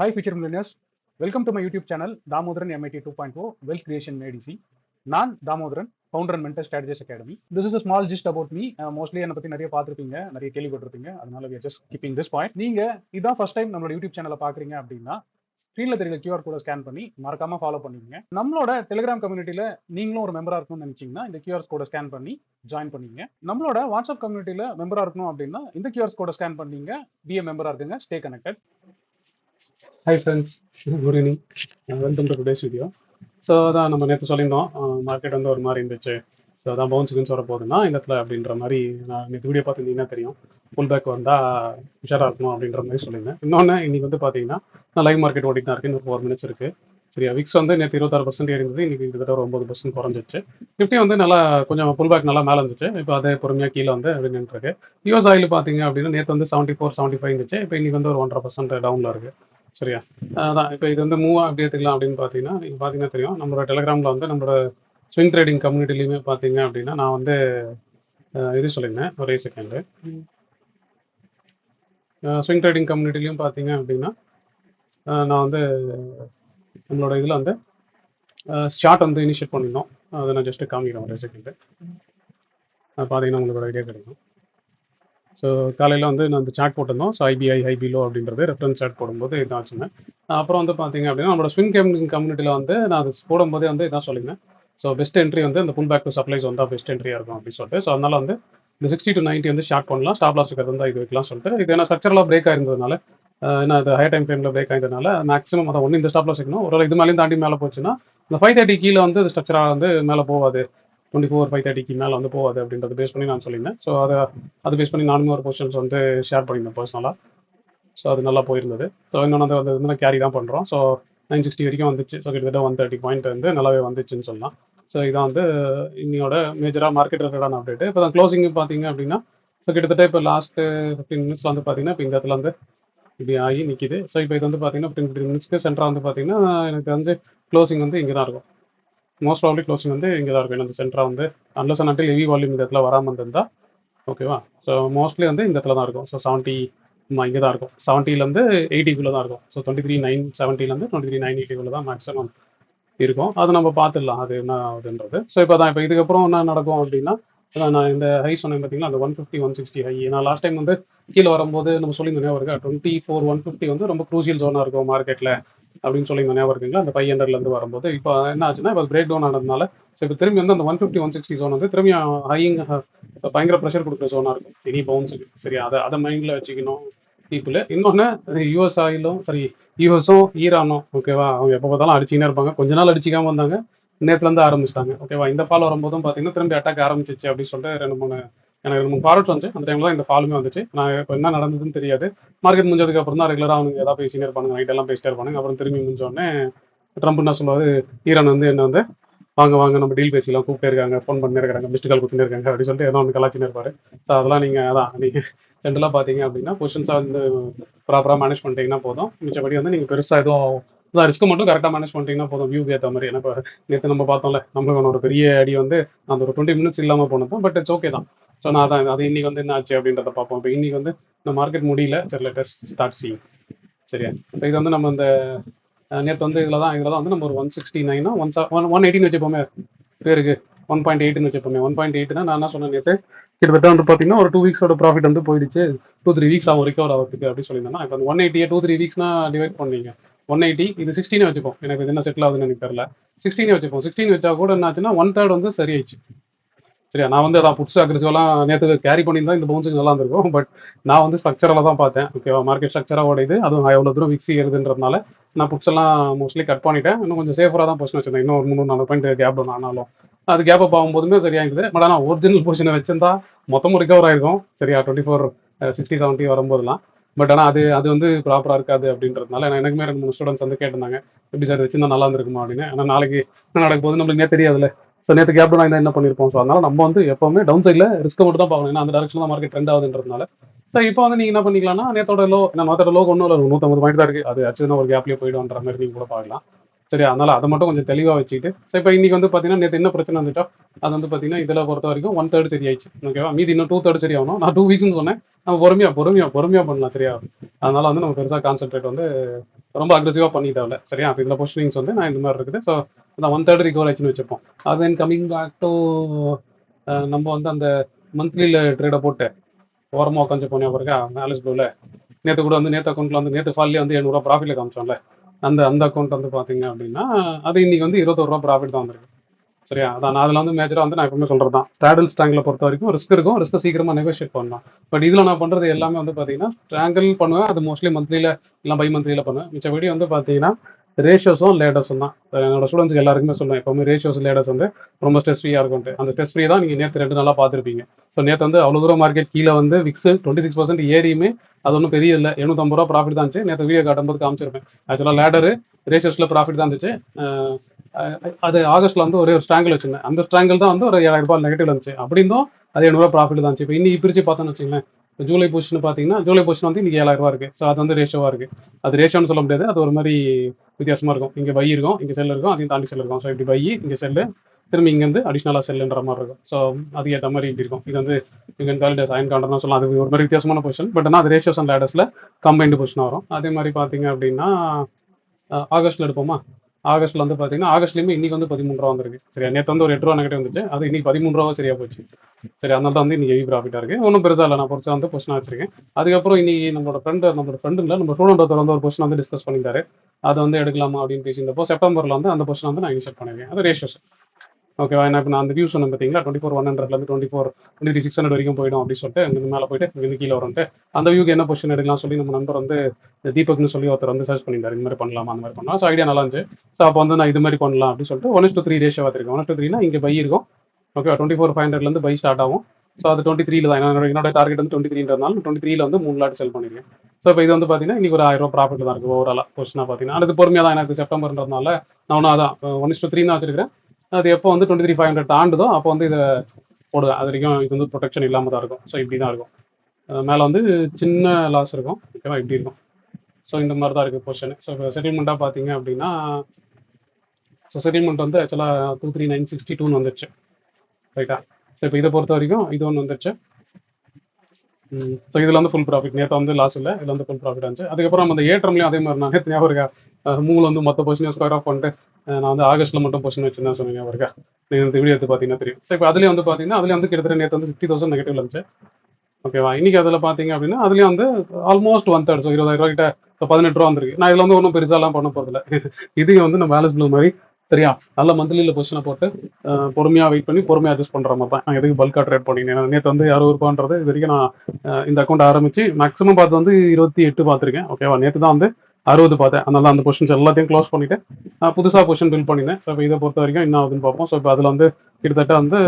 Hi, future millionaires. Welcome to my YouTube channel, Damodaran MIT 2.0 Wealth Creation ADC. நான் Damodaran, founder and mentor strategies academy. This is a small gist about me. Mostly என்னை பற்றி நிறைய பார்த்துருப்பீங்க, நிறைய கேள்விப்பட்டிருப்பீங்க. அதனால we are just keeping this point. நீங்க இதான் ஃபர்ஸ்ட் டைம் நம்மளோட யூடியூப் சேனலை பார்க்குறீங்க அப்படின்னா ஸ்க்ரீனில் தெரியல QR கோடை ஸ்கேன் பண்ணி மறக்காம ஃபாலோ பண்ணிக்கங்க. நம்மளோட டெலிகிராம் கம்யூனிட்டியில் நீங்களும் ஒரு மெம்பராக இருக்கணும்னு நினைச்சீங்கன்னா இந்த QR கோடை ஸ்கேன் பண்ணி ஜாயின் பண்ணிங்க. நம்மளோட வாட்ஸ்அப் கம்யூனிட்டியில் மெம்பராக இருக்கணும் அப்படின்னா இந்த QR கோடை ஸ்கேன் பண்ணீங்க, பிஏ மெம்பராக இருக்குங்க, stay connected. Hi friends, good evening, welcome to today's video. So அதான் நம்ம நேற்று சொல்லியிருந்தோம், மார்க்கெட் வந்து ஒரு மாதிரி இருந்துச்சு. ஸோ அதான் பவுன்ஸுக்குன்னு சொல்ல போகுதுன்னா இந்த இடத்துல அப்படின்ற மாதிரி நான் நேற்று வீடியோ பார்த்துருந்தீங்கன்னா தெரியும். புல் பேக் வந்தால் உஷாராக இருக்கணும் அப்படின்ற மாதிரி சொல்லியிருந்தேன். இன்னொன்று இன்னைக்கு வந்து பார்த்தீங்கன்னா நான் லைவ் மார்க்கெட் ஓடிட்டு தான் இருக்குது, இன்னும் 4 minutes இருக்குது. சரியா, விக்ஸ் வந்து நேற்று 26% இருந்தது, இன்னைக்கு கிட்டத்தட்ட ஒரு 9% குறைஞ்சிச்சு. நிஃப்டி வந்து நல்லா கொஞ்சம் புல் பேக் நல்லா மேலே இருந்துச்சு, இப்போ அதே பொறுமையாக கீழே வந்து அப்படின்னு இருக்கு. யூஎஸ் ஆயில் பார்த்தீங்க அப்படின்னா நேற்று வந்து 74-75 இருந்துச்சு, இப்போ இன்னைக்கு வந்து ஒரு 1.5% டவுனில் இருக்குது. சரியா, அதான் இப்போ இது வந்து மூவ் அப்படி எடுத்துக்கலாம் அப்படின்னு பார்த்தீங்கன்னா நீங்கள் பார்த்தீங்கன்னா தெரியும், நம்மளோட டெலிகிராமில் வந்து நம்மளோட ஸ்விங் ட்ரேடிங் கம்யூனிட்டிலையுமே பார்த்தீங்க அப்படின்னா நான் வந்து இது சொல்லியிருந்தேன், ஒரே செகண்டு. ஸ்விங் ட்ரேடிங் கம்யூனிட்டிலையும் பார்த்தீங்க அப்படின்னா நான் வந்து நம்மளோட இதில் வந்து ஷார்ட் வந்து இனிஷியேட் பண்ணியிருந்தோம். அதை நான் ஜஸ்ட்டு காமிக்கிறேன் ஒரே செகண்டு. பார்த்தீங்கன்னா உங்களுக்கு ஒரு ஐடியா கிடைக்கும். ஸோ காலையில் வந்து நான் அந்த சார்ட் போட்டிருந்தோம். ஸோ ஐபிஐ ஹைபிலோ அப்படின்றது ரெஃபரன்ஸ் சார்ட் போடும்போது இதான் வச்சுருந்தேன். அப்புறம் வந்து பார்த்தீங்க அப்படின்னா நம்மளோட ஸ்விங் கம்யூனிட்டியில் வந்து நான் அது போடும்போதே வந்து இதான் சொல்லியிருந்தேன். ஸோ பெஸ்ட் என்ட்ரி வந்து இந்த புல் பேக் டு சப்ளைஸ் வந்தால் பெஸ்ட் என்ட்ரியாக இருக்கும் அப்படின்னு சொல்லிட்டு. ஸோ அதனால் வந்து இந்த 60 to 90 வந்து ஷார்ட் பண்ணலாம், ஸ்டாப் லாஸ் இருக்கிறது வந்து இது வைக்கலாம் சொல்லிட்டு. இது ஏன்னா ஸ்ட்ரக்சரலாக பிரேக் ஆயிருந்ததுனால, ஏன்னா அது ஹை டைம் ஃப்ரேமில் பிரேக் ஆயிருந்ததுனால மேக்ஸிமம் அதை ஒன்று இந்த ஸ்டாப் லாஸ் வைக்கணும். ஒரு இது மேலேயும் தாண்டி மேலே போச்சுன்னா இந்த 530 கீழே வந்து ஸ்ட்ரக்சராக வந்து மேலே போகாது, 24-530 மேலே வந்து போகாது அப்படின்றத பேஸ் பண்ணி நான் சொல்லியிருந்தேன். ஸோ அது பேஸ் பண்ணி நானுமே ஒரு பொசிஷன்ஸ் வந்து ஷேர் பண்ணியிருந்தேன் பர்சனலாக. ஸோ அது நல்லா போயிருந்தது. ஸோ இன்னொன்று வந்து வந்து கேரி தான் பண்ணுறோம். ஸோ 960 வரைக்கும் வந்துச்சு. ஸோ கிட்டத்தட்ட 130 பாயிண்ட் வந்து நல்லாவே வந்துச்சுன்னு சொல்லலாம். ஸோ இதான் வந்து இன்னையோட மேஜராக மார்க்கெட் ரிலேட்டடான அப்டேட்டு. இப்போ தான் க்ளோசிங் பார்த்தீங்க அப்படின்னா ஸோ கிட்டத்தட்ட இப்போ லாஸ்ட்டு 15 minutes வந்து பார்த்தீங்கன்னா இப்போ இந்த இடத்துல வந்து இப்படி ஆகி நிற்கிது. ஸோ இப்போ இது வந்து பார்த்தீங்கன்னா 15 minutesக்கு சென்டராக வந்து பார்த்தீங்கன்னா எனக்கு வந்து க்ளோசிங் வந்து இங்கே தான் இருக்கும். மோஸ்ட் ப்ராபப்லி க்ளோசிங் வந்து இங்கே தான் இருக்கும். இந்த சென்டராக வந்து unless and until heavy volume இந்த இடத்துல வராமல் இருந்திருந்தா ஓகேவா. ஸோ மோஸ்ட்லி வந்து இந்த இடத்துல தான் இருக்கும். ஸோ 70 இங்கே தான் இருக்கும். 70லேருந்து 80க்குள்ளே தான் இருக்கும். ஸோ 23,970லேருந்து 23,980 தான் மேக்ஸிமம் இருக்கும். அதை நம்ம பார்த்துடலாம் அது என்ன ஆகுதுன்றது. ஸோ இப்போ தான் இப்போ இதுக்கப்புறம் என்ன நடக்கும் அப்படின்னா நான் இந்த ஹை சொன்னேன் பார்த்தீங்கன்னா அந்த 150-160 ஹை. நான் லாஸ்ட் டைம் வந்து கீழே வரும்போது நம்ம சொல்லியிருந்தோம் ஞாபகம் இருக்கா, 24-150 வந்து ரொம்ப க்ரூசியல் ஜோனாக இருக்கும் மார்க்கெட்டில் அப்படின்னு சொல்லியிருந்தோம் ஞாபகம் இருக்குங்களா, அந்த 500லேருந்து வரும்போது. இப்போ என்ன ஆச்சுன்னா இப்போ பிரேக் டவுன் ஆனதுனால ஸோ இப்போ திரும்பி வந்து அந்த 150-160 ஜோன் வந்து திரும்பி ஹையிங் பயங்கர ப்ரெஷர் கொடுக்குற ஜோனாக இருக்கும் எனி பவுன்ஸுக்கு. சரி, அதை மைண்டில் வச்சுக்கணும் பீப்புள். இன்னொன்று யூஎஸ் ஆயிலும் சரி, யூஎஸும் ஈரானும் ஓகேவா, அவங்க எப்போ பார்த்தாலும் அடிச்சுக்கினே இருப்பாங்க. கொஞ்ச நாள் அடிச்சிக்காமல் வந்தாங்க, நேற்றுலேருந்து ஆரம்பிச்சிட்டாங்க ஓகேவா. இந்த ஃபால் வரும்போதும் பார்த்தீங்கன்னா திரும்பி அட்டாக் ஆரம்பிச்சிச்சு அப்படின்னு சொல்லிட்டு எனக்கு 2-3 ஃபார்வர்ட்ஸ் வந்துச்சு. அந்த டைமில் தான் இந்த ஃபாலுமே வந்துச்சு. நான் இப்போ என்ன நடந்ததுன்னு தெரியாது. மார்க்கெட் முடிஞ்சதுக்கு அப்புறம் தான் ரெகுலராக அவங்க ஏதாவது பேசினே இருப்பாங்க, நைட்டெல்லாம் பேசிட்டே இருப்பாங்க. அப்புறம் திரும்பி முடிஞ்சோடனே ட்ரம்ப் என்ன சொல்லுவார், ஈரான் வந்து என்ன வந்து வாங்க நம்ம டீல் பேசிக்கலாம் கூப்பிட்டே இருக்காங்க, ஃபோன் பண்ணி இருக்காங்க, மிஸ்டு கால் கொடுத்துட்டு இருக்காங்க அப்படின்னு சொல்லிட்டு ஏதோ ஒன்று கலாச்சின்னு இருப்பாரு. ஸோ அதெல்லாம் நீங்கள் ஜென்ரலாக பார்த்தீங்க அப்படின்னா பொசிஷன்ஸாக வந்து ப்ராப்பராக மேனேஜ் பண்ணிட்டீங்கன்னா போதும். மிச்சப்படி வந்து நீங்கள் பெருசாக எதுவும் ரிஸ்க் மட்டும் கரெக்டாக மேனேஜ் பண்ணிட்டீங்கன்னா போதும், வியூ ஏற்ற மாதிரி. ஏன்னா இப்போ நேற்று நம்ம பார்த்தோம்ல, நம்மளுக்கு ஒரு பெரிய அடி வந்து அந்த ஒரு 20 minutes இல்லாமல் போனது, பட் இட்ஸ் ஓகே தான். ஸோ நான் அதான் அது இன்னைக்கு வந்து என்ன ஆச்சு அப்படின்றத பார்ப்போம். இப்போ இன்னைக்கு வந்து இந்த மார்க்கெட் முடியல, சரி லேட்டஸ்ட் ஸ்டார்ட் சி. சரியா, இப்போ இது வந்து நம்ம இந்த நேற்று வந்து இதில் தான் வந்து நம்ம ஒரு 169 118 வச்சுப்போமே பேருக்கு, 1.8 வச்சுப்போமே. 1.8 நான் என்ன சொன்னேன் நேற்று, கிட்டத்தட்ட வந்து பார்த்தீங்கன்னா ஒரு 2 weeks ப்ராஃபிட் வந்து போயிடுச்சு, 2-3 weeks ஆகும் ரிகவர் ஆகிறதுக்கு அப்படின்னு சொல்லியிருந்தேன்னா. இப்போ அந்த 180 2-3 weeksனா டிவைட் பண்ணீங்க 180, இது 16 வச்சுப்போம். எனக்கு இது என்ன செட்டில் ஆகுதுன்னு எனக்கு தெரியல. 16 வச்சுப்போம். 16 வச்சா கூட என்ன ஆச்சுன்னா 1/3 வந்து சரியாயிடுச்சு. சரியா, நான் வந்து அதான் புட்ஸ் அக்ரெசிவெல்லாம் நேற்று கேரி பண்ணியிருந்தா இந்த பவுன்ஸுக்கு நல்லா இருந்திருக்கும். பட் நான் வந்து ஸ்ட்ரக்சரில் தான் பார்த்தேன் ஓகேவா, மார்க்கெட் ஸ்ட்ரக்சராக ஓடையுது, அதுவும் எவ்வளோ தூரம் விக்ஸ் ஏறுதுன்றதுனால நான் புட்ஸ் எல்லாம் மோஸ்ட்லி கட் பண்ணிட்டேன். இன்னும் கொஞ்சம் சேஃபராக தான் பொசிஷன் வச்சிருந்தேன். இன்னும் ஒரு 300-400 பாயிண்ட் கேப் டவுன் ஆனாலும் அது கேப் அப் ஆகும்போதுமே சரியாகுது. பட் ஆனால் ஒரிஜினல் பொசிஷனை வச்சிருந்தா மொத்தமும் ரிகவர் ஆயிருக்கும். சரியா, 24-60-70 வரும்போதெல்லாம். பட் ஆனால் அது வந்து ப்ராப்பராக இருக்காது அப்படின்றதுனால எனக்குமே 2-3 ஸ்டூடெண்ட்ஸ் வந்து கேட்டிருந்தாங்க, எப்படி சார் வச்சிருந்தா நல்லா இருந்திருக்குமா அப்படின்னு. ஆனால் நாளைக்கு என்ன நடக்க போகுது நம்மளுக்கு தெரியாதுல்ல. ஸோ நேற்று கேப் டவுன் ஆயிருந்தா என்ன பண்ணியிருப்போம். ஸோ அதனால நம்ம வந்து எப்பவுமே டவுன் சைடில் ரிஸ்க் மட்டும் தான் பார்க்கணும், ஏன்னா அந்த டேரக்ஷன் தான் மார்க்கெட் ட்ரெண்ட் ஆகுதுன்றதுனால. ஸோ இப்போ வந்து நீங்கள் என்ன பண்ணிக்கலாம்னா நேற்றோட லோ, நேற்றோட லோ ஒன்றும் இல்லை, 150 பாயிண்ட் தான் இருக்குது, அது ஆக்சுவலாக ஒரு கேப்லேயே போய்டுன்ற மாதிரி நீங்கள் கூட பார்க்கலாம். சரி, அதனால அதை மட்டும் கொஞ்சம் தெளிவாக வச்சுக்கிட்டு. ஸோ இப்போ இன்னைக்கு வந்து பார்த்தீங்கன்னா நேற்று என்ன பிரச்சனை வந்துச்சோ அது வந்து பார்த்தீங்கன்னா இதில் பொறுத்த வரைக்கும் 1/3 சரி ஆயிடுச்சு ஓகேவா. மீதி இன்னும் 2/3 சரி ஆகணும். நான் 2 வீக்ஸ்னு சொன்னேன், நம்ம பொறுமையாக பண்ணலாம். சரியா, அதனால வந்து நம்ம பெருசாக கான்சென்ட்ரேட் வந்து ரொம்ப அக்ரெசிவாக பண்ணிட்டாவில்ல சரியா. அப்போ இதில் பொசிஷனிங்ஸ் வந்து நான் இந்த மாதிரி இருக்குது. ஸோ அந்த 1/3 ரிகவர் ஆச்சுன்னு வச்சுப்போம். அது தென் கமிங் பேக் டு நம்ம வந்து அந்த மந்த்லியில் ட்ரேடை போட்டு ஓரமாக உட்காந்து போனேன் பிறகு ஆலிஸ் ப்ளூவில் நேற்று கூட வந்து நேற்று அக்கௌண்ட்டில் வந்து நேற்று ஃபால்லே வந்து 700 ப்ராஃபிட்டில் காமிச்சோம்ல. அந்த அக்கௌண்ட் வந்து பார்த்தீங்க அப்படின்னா அது இன்னைக்கு வந்து 21 ப்ராஃபிட் தான் வந்திருக்கு சரியா. அதான் நான் அதில் வந்து மேஜராக வந்து நான் எப்பவுமே சொல்கிறது தான், ஸ்டாடில் ஸ்ட்ராங்கில் பொறுத்த வரைக்கும் ரிஸ்க் இருக்கும், ரிஸ்க்கை சீக்கிரமாக நெகோஷியேட் பண்ணலாம். பட் இதில் நான் பண்ணுறது எல்லாமே வந்து பார்த்தீங்கன்னா ஸ்ட்ராங்கிள் பண்ணுவேன், அது மோஸ்ட்லி மந்த்லியில் இல்லை பை மந்த்லியில் பண்ணுவேன். மிச்சபடி வந்து பார்த்தீங்கன்னா ரேஷியோஸும் லேடர்ஸும் தான். என்னோட ஸ்டூடெண்ட்ஸ்க்கு எல்லாருக்குமே சொல்லுவேன், எப்பவுமே ரேஷியோஸ் லேடர்ஸ் வந்து ரொம்ப ஸ்ட்ரெஸ் ஃப்ரீயாக இருக்கும்ட்டு. அந்த ஸ்ட்ரெஸ் ஃப்ரீ தான் நீங்கள் நேற்று 2 நாளாக பார்த்துருப்பீங்க. ஸோ நேற்று வந்து அவ்வளோ தூரம் மார்க்கெட் கீழே வந்து விக்ஸ் 26% ஏறியுமே அது ஒன்றும் பெரிய இல்லை, 750 ப்ராஃபிட் தான் இருந்துச்சு. நேற்று வீடியோ காட்டும்போது காமிச்சிருப்பேன். ஆக்சுவலாக லேடரு ரேஷியோஸில் ப்ராஃபிட் தான் இருந்துச்சு. அது ஆகஸ்ட்ல வந்து ஒரே ஒரு ஸ்ட்ராங்கிள் வச்சிருந்தேன். அந்த ஸ்ட்ராங்கிள் தான் வந்து ஒரு 7,000 நெகட்டிவ் இருந்துச்சு. அப்படி இருந்தும் அது 700 ப்ராஃபிட் தான் இருந்துச்சு. இப்போ இன்னைக்கு பிரிச்சு பார்த்தோன்னு வச்சுங்களேன், ஜூலை பொசிஷன் பார்த்தீங்கன்னா ஜூலை பொசிஷன் வந்து இன்னைக்கு 7,000 இருக்கு. ஸோ அது வந்து ரேஷியோவாக இருக்கு. அது ரேஷியோன்னு சொல்ல முடியாது, அது ஒரு மாதிரி வித்தியாசமா இருக்கும். இங்கே பை இருக்கும், இங்கே செல் இருக்கும், அதையும் தாண்டி செல் இருக்கும். ஸோ இப்படி பை இங்கே செல்லு, திரும்பி இங்கேருந்து அடிஷ்னலாக செல்லுன்ற மாதிரி இருக்கும். ஸோ அது ஏற்ற மாதிரி இப்படி இருக்கும். இது வந்து இங்கே காலிடேஸ் அயன் காண்டர்னு சொல்லலாம். அது ஒரு மாதிரி வித்தியாசமான பொசிஷன். பட் ஆனால் அது ரேஷியோஸ் அண்ட் லேடர்ஸில் கம்பைன்டு பொசிஷன் வரும். அதே மாதிரி பார்த்தீங்க அப்படின்னா ஆகஸ்ட்ல எடுப்போமா, ஆகஸ்ட்ல வந்து பார்த்தீங்கன்னா ஆகஸ்ட்லேயுமே இன்னைக்கு வந்து 13 ரூபா வந்திருக்கு சரியா. நேற்று வந்து ஒரு 8 ரூபா நெகட்டிவ் வந்துச்சு, அது இன்னைக்கு 13 ரூபா சரியா போச்சு சரி. அதனால தான் வந்து இன்னைக்கு ஹெவி ப்ராஃபிட்டாக இருக்குது. ஒன்றும் பெருசாக இல்லை, நான் பொறுத்து வந்து பொசிஷனாக வச்சிருக்கேன். அதுக்கப்புறம் இன்னைக்கு நம்மளோட ஃப்ரெண்டு இல்லை நம்ம ஸ்டூடெண்ட் ஒருத்தர் வந்து ஒரு பொசிஷன் வந்து டிஸ்கஸ் பண்ணியிருந்தாரு. அதை வந்து எடுக்கலாமா அப்படின்னு பேசியிருந்தப்போ செப்டம்பரில் வந்து அந்த பொசிஷன் வந்து நான் இனிஷியேட் பண்ணியிருக்கேன். அது ரேஷியோஸ் ஓகேவா. நான் இப்போ நான் அந்த வியூ சொன்னேன் பார்த்தீங்களா, 24,100லேருந்து 23,600 வரைக்கும் போயிடும் அப்படின்னு சொல்லிட்டு இங்கே மேலே போயிட்டு இங்கே கீழே வரும்ட்டு அந்த வியூக்கு என்ன பொசிஷன் எடுக்கலாம் சொல்லி நம்ம நண்பர் வந்து தீபக்னு சொல்லி ஒருத்தர் வந்து சர்ச் பண்ணியிருந்தாரு. இந்த மாதிரி பண்ணலாமா அந்த மாதிரி பண்ணலாம். ஸோ ஐடியா நல்லா இருந்துச்சு. ஸோ அப்போ வந்து நான் இது மாதிரி பண்ணலாம் அப்படின்னு சொல்லிட்டு 1:3 ரேஷியோ பார்த்துருக்கேன். 1:3னா இங்கே பை இருக்கும் ஓகே. 24,500லேருந்து பை ஸ்டார்ட் ஆகும். ஸோ அது 23 தான். என்னோட டார்கெட் வந்து 23ன்றதுனால 23 வந்து 3 லாட் செல் பண்ணியிருக்கேன். ஸோ இப்போ இது வந்து பார்த்தீங்கன்னா இன்னைக்கு ஒரு 1000 ப்ராஃபிட் தான் இருக்குது ஓவராலாக பொசிஷனாக பார்த்தீங்கன்னா. அது பொறுமையாக தான், எனக்கு செப்டம்பர்ன்றதுனால நான் ஒன்றும் அதான் 1:3 தான் வச்சிருக்கிறேன். அது எப்போ வந்து 23,500 தாண்டுதோ அப்போ வந்து இதை போடுவேன். அது வரைக்கும் இது வந்து ப்ரொடெக்ஷன் இல்லாமல் தான் இருக்கும். ஸோ இப்படி தான் இருக்கும். மேலே வந்து சின்ன லாஸ் இருக்கும் ஓகேவா, இப்படி இருக்கும். ஸோ இந்த மாதிரி தான் இருக்குது பொசிஷன். ஸோ இப்போ செட்டில்மெண்ட்டாக பார்த்தீங்க அப்படின்னா ஸோ செட்டில்மெண்ட் வந்து ஆக்சுவலாக 23,962 வந்துருச்சு ரைட்டா. ஸோ இப்போ இதை பொறுத்த வரைக்கும் இது ஒன்று வந்துருச்சு. ஸோ இதில் வந்து ஃபுல் ப்ராஃபிட், நேற்று வந்து லாஸ் இல்லை, இதில் வந்து ஃபுல் ப்ராஃபிட் இருந்துச்சு. அதுக்கப்புறம் நம்ம அந்த ஏற்றம்லையும் அதே மாதிரி நான் நேற்று ஞாபகம் இருக்கா, மூணு வந்து மொத்த பொசிஷன் ஸ்கொயர் ஆஃப் பண்ணிட்டு நான் வந்து ஆகஸ்ட்டில் மட்டும் பொசிஷன் வச்சுருந்தேன் சொன்னீங்க ஞாபகம் இருக்கா. நீங்கள் இந்த வீடியோ எடுத்து பார்த்தீங்கன்னா தெரியும். ஸோ இப்போ அதுலேயும் வந்து பார்த்தீங்கன்னா அதுலேயும் வந்து கிட்டத்தட்ட நேற்று வந்து 60,000 நெகட்டிவ் இருந்துச்சு ஓகேவா. இன்னைக்கு அதில் பார்த்தீங்க அப்படின்னா அதுலேயும் வந்து ஆல்மோஸ்ட் 1/3 ஸோ 20,000 கிட்ட இப்போ 18 ரூபா வந்துருக்கு. நான் இதில் வந்து ஒன்றும் பெருசாலாம் பண்ண போகிறதில்ல. இதுக்கு வந்து நம்ம ஆலிஸ் ப்ளூ மாதிரி சரியா நல்ல மந்த்லியில் பொசிஷனை போட்டு பொறுமையாக வெயிட் பண்ணி பொறுமையாக அட்ஜஸ்ட் பண்ணுற மாதிரி தான். நான் எதுக்கு பல்காக ட்ரேட் பண்ணினேன். நேற்று வந்து 60 ரூபான்றது இது வரைக்கும் நான் இந்த அக்கௌண்ட் ஆரம்பித்து மேக்ஸிமம் பார்த்து வந்து 28 பார்த்துருக்கேன் ஓகேவா. நேற்று தான் வந்து 60 பார்த்தேன். அதனால அந்த பொசிஷன்ஸ் எல்லாத்தையும் க்ளோஸ் பண்ணிவிட்டு புதுசாக பொசிஷன் பில் பண்ணினேன். ஸோ இப்போ இதை பொறுத்த வரைக்கும் என்ன ஆகுதுன்னு பார்ப்போம். ஸோ இப்போ அதில் வந்து கிட்டத்தட்ட வந்து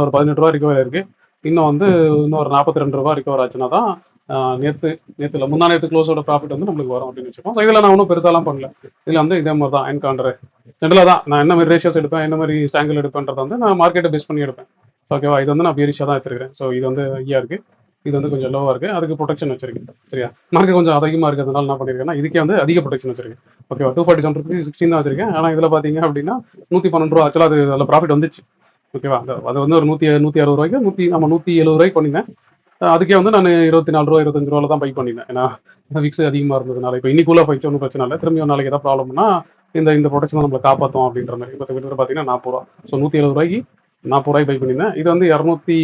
ஒரு 18 ரூபா ரிகவர் இருக்குது. இன்னும் வந்து இன்னொரு 42 ரூபா ரிகவர் ஆச்சுன்னா தான் நேற்றுல முந்தா நேற்று க்ளோஸோட ப்ராஃபிட் வந்து நம்மளுக்கு வரும் அப்படின்னு வச்சுக்கோம். ஸோ இதில் நான் ஒன்றும் பெருசாலாம் பண்ணல. இதில் வந்து இதே மாதிரி தான் என்கவுண்டர் ஜென்ரலாக தான் நான் என்ன மாதிரி ரேஷியோஸ் எடுப்பேன், என்ன மாதிரி ஸ்டாங்கிள் எடுப்பேன்றதை வந்து நான் மார்க்கெட்டை பேஸ் பண்ணி எடுப்பேன். ஓகேவா. இது வந்து நான் பேரிஷாக தான் எடுத்துருக்கேன். ஸோ இது வந்து ஐயா இருக்குது, இது வந்து கொஞ்சம் லோவாக இருக்குது, அதுக்கு ப்ரொடெக்ஷன் வச்சிருக்கேன் சரியா. மார்க்கெட் கொஞ்சம் அதிகமாக இருக்கிறதுனால என்ன பண்ணியிருக்கேன்னா இதுக்கே வந்து அதிக ப்ரொடெக்ஷன் வச்சிருக்கேன் ஓகேவா. 247 16 தான் வச்சிருக்கேன். ஆனால் இதில் பார்த்தீங்க அப்படின்னா 112 ரூபா ஆக்சுவலாக அது அதில் ப்ராஃபிட் வந்துச்சு ஓகேவா. அது வந்து ஒரு 160 ரூபாய்க்கு 170 ரூபாய்க்கு பண்ணியிருந்தேன். அதுக்கே வந்து நான் 24 ரூபா 25 ரூபாவில் தான் பை பண்ணியிருந்தேன். ஏன்னா விக்ஸ் அதிகமாக இருந்ததுனால. இப்போ இன்னைக்குள்ள பைச்சு ஒன்றும் பிரச்சனை இல்லை. திரும்பி ஒரு நாளைக்கு ஏதாவது ப்ராப்ளம்னா இந்த ப்ரொடெக்ஷன் நம்மளை காப்பாற்றும் அப்படின்ற மாதிரி. இப்போ கிட்ட பார்த்தீங்கன்னா 40 ரூபா. ஸோ 170 ரூபாய்க்கு 40 ரூபாய்க்கு பை பண்ணியிருந்தேன். இது வந்து 200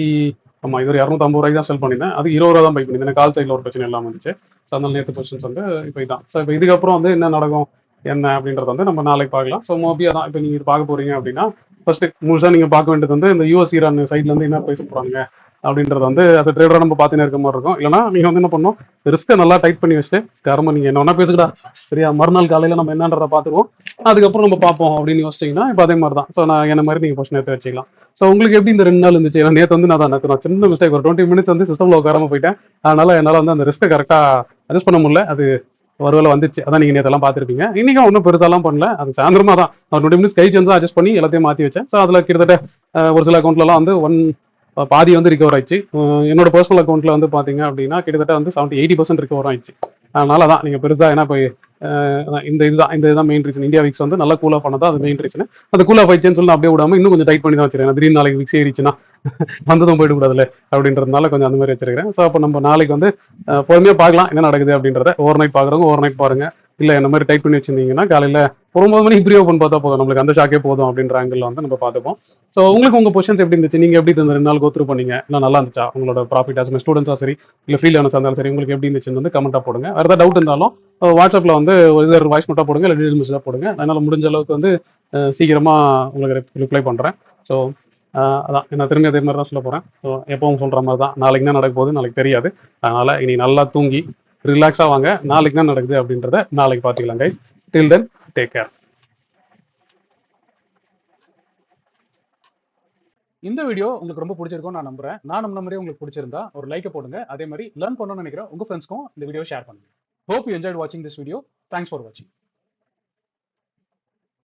ஆமாம் இது ஒரு 250 ரூபாய்க்கு தான் செல் பண்ணியிருந்தேன். அது 20 ரூபா தான் பை பண்ணியிருந்தேன். கால் சைடில் ஒரு பிரச்சனை இல்லாமல் இருந்துச்சு. ஸோ அதனால நேற்று பொசிஷன்ஸ் வந்து இப்போ இதான். ஸோ இப்போ இதுக்கப்புறம் வந்து என்ன நடக்கும் என்ன அப்படின்றத வந்து நம்ம நாளைக்கு பார்க்கலாம். ஸோ மோபியாக தான் இப்போ நீங்கள் பார்க்க போகிறீங்க அப்படின்னா ஃபர்ஸ்ட் முழுசாக நீங்கள் பார்க்க வேண்டியது வந்து இந்த யூஎஸ் ஈரான் சைட்லேருந்து என்ன பேச போகிறாங்க அப்படின்றது வந்து அது ட்ரேடராக நம்ம பார்த்துன்னு இருக்க மாதிரி இருக்கும். இல்லைனா நீங்கள் வந்து என்ன பண்ணணும், ரிஸ்க்கை நல்லா டைட் பண்ணி வச்சுட்டு கரமாக நீங்கள் என்ன வேணா பேசுகிறா சரியா, மறுநாள் காலையில் நம்ம என்னன்றதை பார்த்துருவோம், அதுக்கப்புறம் நம்ம பார்ப்போம் அப்படின்னு யோசிச்சிங்கன்னா இப்போ அதே மாதிரி தான். ஸோ நான் என்ன மாதிரி நீங்கள் பொசிஷன் எடுத்து வச்சுக்கலாம். ஸோ உங்களுக்கு எப்படி இந்த 2 நாள் இருந்துச்சு? ஏன்னா நேற்று வந்து நான் சின்ன மிஸ்டேக் ஒரு 20 மினிட்ஸ் வந்து சிஸ்டமில் உட்காராமல் போயிட்டேன். அதனால என்னால் வந்து அந்த ரிஸ்க்கை கரெக்டாக அட்ஜஸ்ட் பண்ண முடியல. அது ஒருவேளை வந்துச்சு, அதான் நீங்கள் நேற்றெல்லாம் பார்த்துருப்பீங்க. இன்றைக்கும் ஒன்றும் பெருசாலாம் பண்ணல. அது சாயந்தரமாக தான் ஒரு 20 மினிட்ஸ் கழிச்சு வந்து அட்ஜஸ்ட் பண்ணி எல்லாத்தையும் மாற்றி வச்சேன். ஸோ அதில் கிட்டத்தட்ட ஒரு சில அக்கௌண்ட்லலாம் வந்து பாதி வந்து ரிகவர் ஆயிடுச்சு. என்னோட பர்சனல் அக்கௌண்ட்டில் வந்து பார்த்தீங்க அப்படின்னா கிட்டத்தட்ட வந்து 70-80% ரிகவர் ஆயிடுச்சு. அதனால தான் நீங்கள் பெருசாக ஏன்னா போய் இந்த இதுதான் மெயின் ரீசன். இந்தியா விக்ஸ் வந்து நல்லா கூலாக பண்ணதான் அது மெயின் ரீசன். அது கூலாக ஆயிடுச்சுன்னு சொல்லி அப்படியே விடாமல் இன்னும் கொஞ்சம் டைட் பண்ணி தான் வச்சிருக்கேன். திடீர்னு நாளைக்கு விக்ஸ் ஏறிச்சுன்னா வந்ததும் போயிடக்கூடாதுல்ல அப்படின்றதுனால கொஞ்சம் அந்த மாதிரி வச்சிருக்கிறேன். ஸோ அப்போ நம்ம நாளைக்கு வந்து பொறுமையாக பார்க்கலாம் என்ன நடக்குது அப்படின்றத. ஓவர் நைட் பார்க்குறவங்க ஓவர் நைட் பாருங்க, இல்லை இந்த மாதிரி டைப் பண்ணி வச்சிருந்தீங்கன்னா காலையில் ஒரு 9 மணிக்கு ப்ரீ ஓப்பன் பார்த்தா போதும், நம்மளுக்கு அந்த ஷாக்கே போதும் அப்படின்ற ஆங்கிள் வந்து நம்ம பார்த்துப்போம். ஸோ உங்களுக்கு உங்கள் பொசிஷன்ஸ் எப்படி இருந்துச்சு, நீங்கள் எப்படி இந்த 2 நாள் கோத்ரூ பண்ணீங்க, இல்லை நல்லா இருந்துச்சா உங்களோட ப்ராஃபிட் ஆஸ் ஸ்டூடெண்ட்ஸாக சரி இல்லை ஃபீல்ட் ஆனஸாக இருந்தாலும் சரி, உங்களுக்கு எப்படி இருந்துச்சுன்னு வந்து கமெண்ட்டாக போடுங்க. வேறு ஏதாவது டவுட் இருந்தாலும் வாட்ஸ்அப்பில் வந்து ஒரு வாய்ஸ் மட்டும் போடுங்க, இல்லை டீடைல் மெசேஜாக போடுங்க. அதனால் முடிஞ்ச அளவுக்கு வந்து சீக்கிரமாக உங்களுக்கு ரிப்ளை பண்ணுறேன். ஸோ அதான் நான் திரும்பி அதே மாதிரி தான் சொல்ல போகிறேன். ஸோ எப்பவும் சொல்கிற மாதிரி தான், நாளைக்கு என்ன நடக்க போகுது நாளைக்கு தெரியாது. அதனால் இனி நல்லா தூங்கி ரிலாக்ஸாக வாங்க, நாளைக்கு என்ன நடக்குது அப்படின்றத நாளைக்கு பார்த்துக்கலாம் கைஸ். டில் தென் டேக் கேர். இந்த வீடியோ உங்களுக்கு ரொம்ப பிடிச்சிருக்கும்னு நான் நம்புறேன். நான் நம்பின மாதிரி உங்களுக்கு பிடிச்சிருந்தா ஒரு லைக்கை போடுங்க. அதே மாதிரி லேர்ன் பண்ணணும்னு நினைக்கிற உங்கள் ஃப்ரெண்ட்ஸ்க்கும் இந்த வீடியோ ஷேர் பண்ணுங்க. ஹோப் யூ என்ஜாய்ட் வாட்சிங் திஸ் வீடியோ. தேங்க்ஸ் ஃபார் வாட்சிங்.